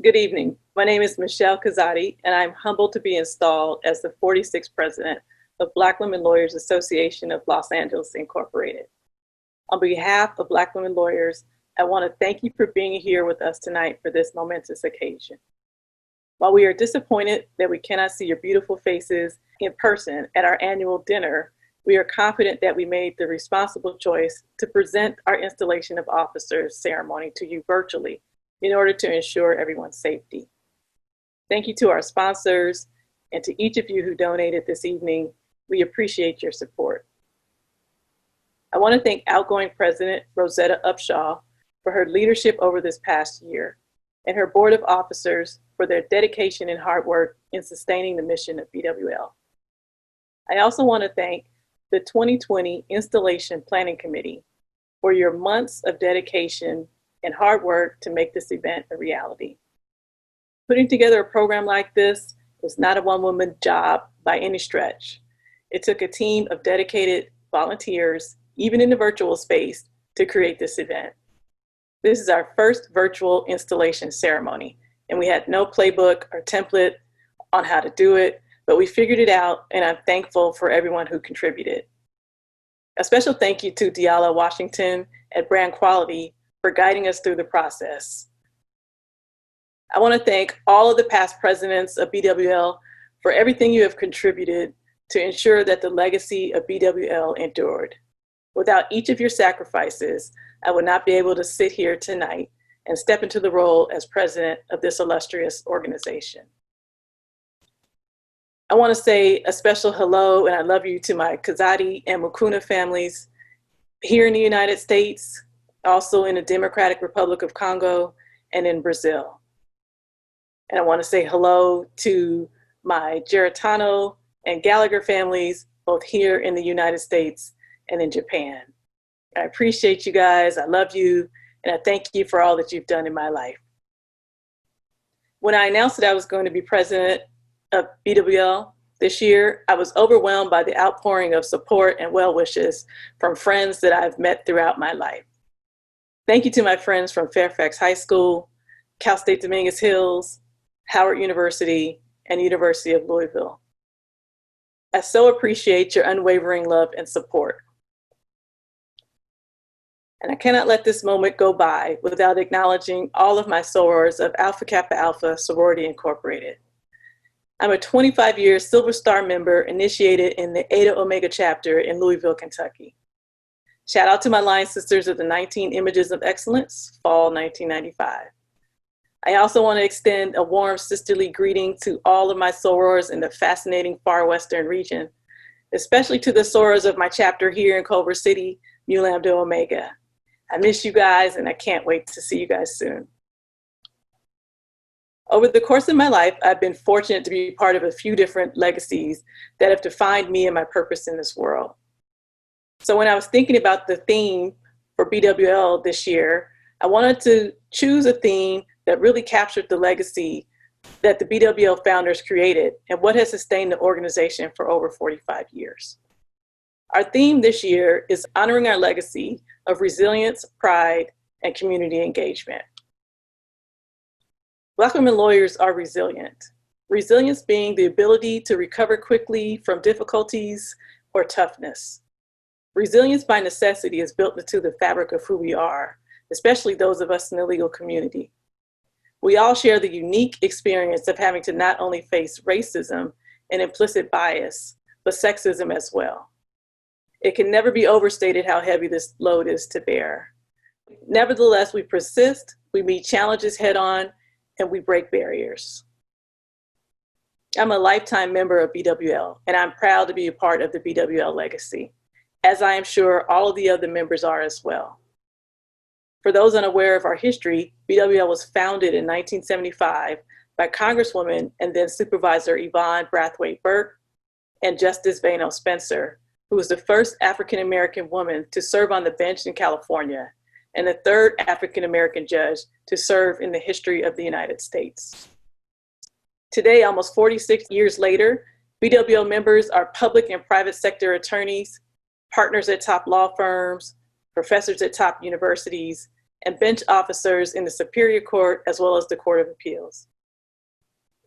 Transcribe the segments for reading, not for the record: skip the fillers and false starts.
Good evening. My name is Michelle Kazadi, and I'm humbled to be installed as the 46th president of Black Women Lawyers Association of Los Angeles, Incorporated. On behalf of Black women lawyers, I want to thank you for being here with us tonight for this momentous occasion. While we are disappointed that we cannot see your beautiful faces in person at our annual dinner, we are confident that we made the responsible choice to present our installation of officers ceremony to you virtually in order to ensure everyone's safety. Thank you to our sponsors and to each of you who donated this evening. We appreciate your support. I want to thank outgoing President Rosetta Upshaw for her leadership over this past year and her board of officers for their dedication and hard work in sustaining the mission of BWL. I also want to thank the 2020 Installation Planning Committee for your months of dedication and hard work to make this event a reality. Putting together a program like this is not a one-woman job by any stretch. It took a team of dedicated volunteers, even in the virtual space, to create this event. This is our first virtual installation ceremony, and we had no playbook or template on how to do it, but we figured it out, and I'm thankful for everyone who contributed. A special thank you to Diala Washington at Brand Quality for guiding us through the process. I want to thank all of the past presidents of BWL for everything you have contributed to ensure that the legacy of BWL endured. Without each of your sacrifices, I would not be able to sit here tonight and step into the role as president of this illustrious organization. I want to say a special hello and I love you to my Kazadi and Mukuna families here in the United States, also in the Democratic Republic of Congo, and in Brazil. And I want to say hello to my Geritano and Gallagher families, both here in the United States and in Japan. I appreciate you guys, I love you, and I thank you for all that you've done in my life. When I announced that I was going to be president of BWL this year, I was overwhelmed by the outpouring of support and well wishes from friends that I've met throughout my life. Thank you to my friends from Fairfax High School, Cal State Dominguez Hills, Howard University, and University of Louisville. I so appreciate your unwavering love and support. And I cannot let this moment go by without acknowledging all of my sorors of Alpha Kappa Alpha Sorority Incorporated. I'm a 25-year Silver Star member initiated in the Eta Omega chapter in Louisville, Kentucky. Shout out to my line sisters of the 19 Images of Excellence, fall 1995. I also want to extend a warm sisterly greeting to all of my sorors in the fascinating far western region, especially to the sorors of my chapter here in Culver City, Mu Lambda Omega. I miss you guys and I can't wait to see you guys soon. Over the course of my life, I've been fortunate to be part of a few different legacies that have defined me and my purpose in this world. So when I was thinking about the theme for BWL this year, I wanted to choose a theme that really captured the legacy that the BWL founders created and what has sustained the organization for over 45 years. Our theme this year is honoring our legacy of resilience, pride, and community engagement. Black women lawyers are resilient. Resilience being the ability to recover quickly from difficulties or toughness. Resilience by necessity is built into the fabric of who we are, especially those of us in the legal community. We all share the unique experience of having to not only face racism and implicit bias, but sexism as well. It can never be overstated how heavy this load is to bear. Nevertheless, we persist, we meet challenges head on, and we break barriers. I'm a lifetime member of BWL, and I'm proud to be a part of the BWL legacy, as I am sure all of the other members are as well. For those unaware of our history, BWL was founded in 1975 by Congresswoman and then Supervisor Yvonne Brathwaite Burke and Justice Vano Spencer, who was the first African-American woman to serve on the bench in California and the third African-American judge to serve in the history of the United States. Today, almost 46 years later, BWL members are public and private sector attorneys, partners at top law firms, professors at top universities, and bench officers in the Superior Court as well as the Court of Appeals.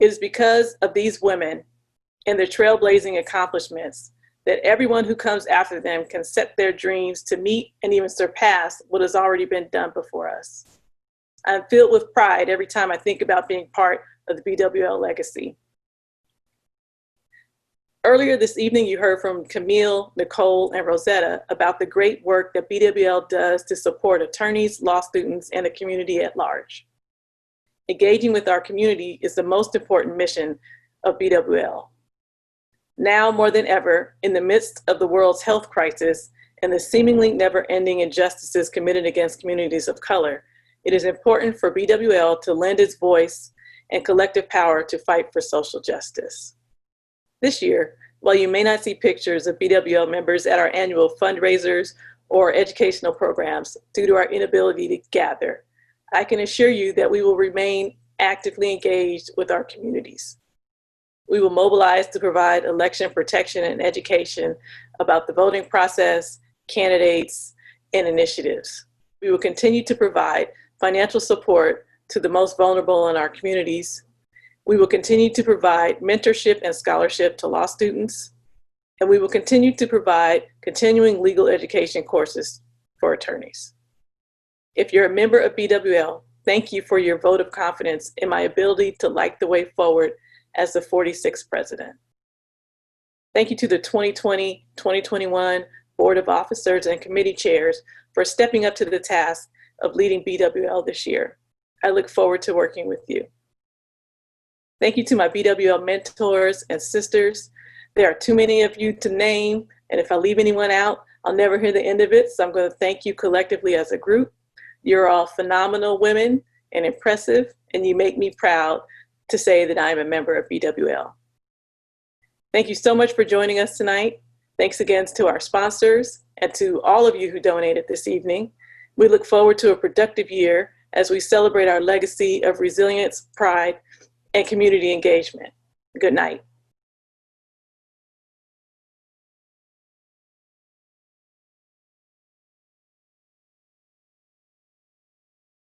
It is because of these women and their trailblazing accomplishments that everyone who comes after them can set their dreams to meet and even surpass what has already been done before us. I'm filled with pride every time I think about being part of the BWL legacy. Earlier this evening, you heard from Camille, Nicole, and Rosetta about the great work that BWL does to support attorneys, law students, and the community at large. Engaging with our community is the most important mission of BWL. Now more than ever, in the midst of the world's health crisis and the seemingly never-ending injustices committed against communities of color, it is important for BWL to lend its voice and collective power to fight for social justice. This year, while you may not see pictures of BWL members at our annual fundraisers or educational programs due to our inability to gather, I can assure you that we will remain actively engaged with our communities. We will mobilize to provide election protection and education about the voting process, candidates, and initiatives. We will continue to provide financial support to the most vulnerable in our communities. We will continue to provide mentorship and scholarship to law students, and we will continue to provide continuing legal education courses for attorneys. If you're a member of BWL, thank you for your vote of confidence in my ability to light the way forward as the 46th president. Thank you to the 2020-2021 Board of Officers and Committee Chairs for stepping up to the task of leading BWL this year. I look forward to working with you. Thank you to my BWL mentors and sisters. There are too many of you to name, and if I leave anyone out, I'll never hear the end of it, so I'm going to thank you collectively as a group. You're all phenomenal women and impressive, and you make me proud to say that I am a member of BWL. Thank you so much for joining us tonight. Thanks again to our sponsors and to all of you who donated this evening. We look forward to a productive year as we celebrate our legacy of resilience, pride, and community engagement. Good night.